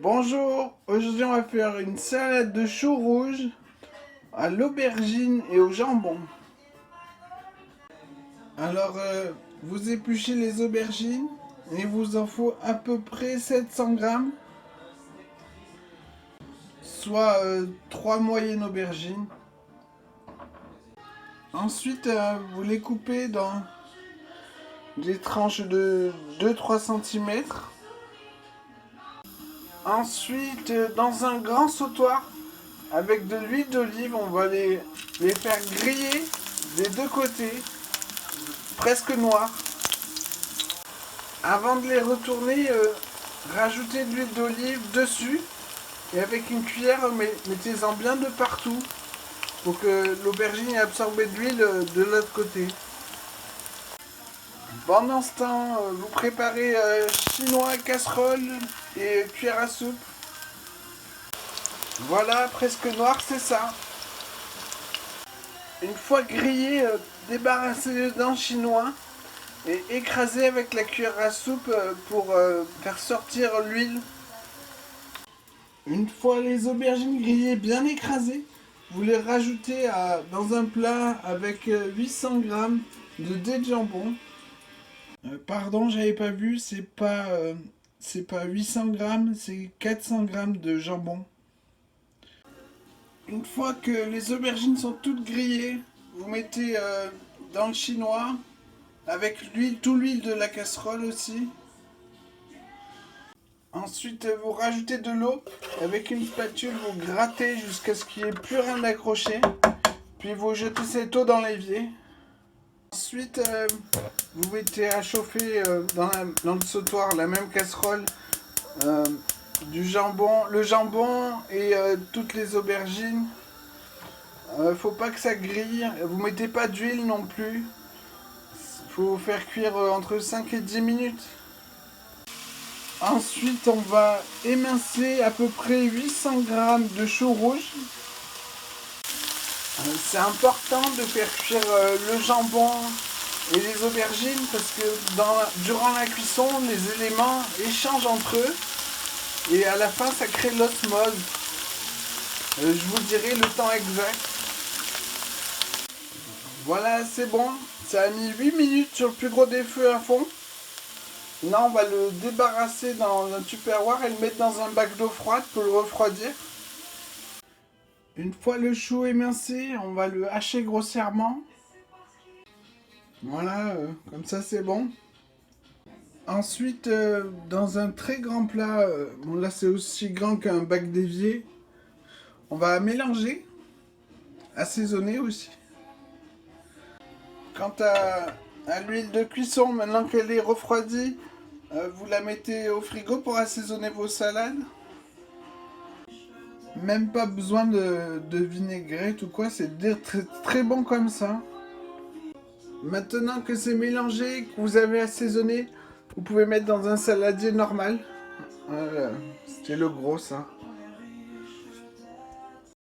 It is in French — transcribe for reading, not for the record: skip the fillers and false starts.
Bonjour, aujourd'hui on va faire une salade de choux rouges à l'aubergine et au jambon. Alors, vous épluchez les aubergines et il vous en faut à peu près 700 grammes, soit 3 moyennes aubergines. Ensuite, vous les coupez dans des tranches de 2-3 cm. Ensuite, dans un grand sautoir, avec de l'huile d'olive, on va les faire griller des deux côtés, presque noirs. Avant de les retourner, rajoutez de l'huile d'olive dessus. Et avec une cuillère, mettez-en bien de partout pour que l'aubergine ait absorbé de l'huile de l'autre côté. Pendant ce temps, vous préparez chinois, casserole et cuillère à soupe. Voilà, presque noir, c'est ça. Une fois grillé, débarrassez-le d'un chinois et écrasez avec la cuillère à soupe pour faire sortir l'huile. Une fois les aubergines grillées bien écrasées, vous les rajoutez dans un plat avec 800 g de dés de jambon. Pardon, j'avais pas vu, c'est pas 800 g, c'est 400 g de jambon. Une fois que les aubergines sont toutes grillées, vous mettez dans le chinois avec l'huile, toute l'huile de la casserole aussi. Ensuite, vous rajoutez de l'eau. Avec une spatule, vous grattez jusqu'à ce qu'il n'y ait plus rien d'accroché. Puis vous jetez cette eau dans l'évier. Ensuite, vous mettez à chauffer dans le sautoir la même casserole du jambon, le jambon et toutes les aubergines. Faut pas que ça grille. Vous mettez pas d'huile non plus. Faut faire cuire entre 5 et 10 minutes. Ensuite, on va émincer à peu près 800 g de choux rouges. C'est important de faire cuire le jambon et les aubergines parce que durant la cuisson, les éléments échangent entre eux et à la fin, ça crée l'osmose. Je vous dirai le temps exact. Voilà, c'est bon. Ça a mis 8 minutes sur le plus gros des feux à fond. Là, on va le débarrasser dans un tupperware et le mettre dans un bac d'eau froide pour le refroidir. Une fois le chou émincé, on va le hacher grossièrement. Voilà, comme ça c'est bon. Ensuite, dans un très grand plat, bon là c'est aussi grand qu'un bac d'évier, on va mélanger, assaisonner aussi. Quant à l'huile de cuisson, maintenant qu'elle est refroidie, vous la mettez au frigo pour assaisonner vos salades. Même pas besoin de vinaigrette ou quoi, c'est très, très bon comme ça. Maintenant que c'est mélangé, que vous avez assaisonné, vous pouvez mettre dans un saladier normal. Voilà, c'était le gros ça.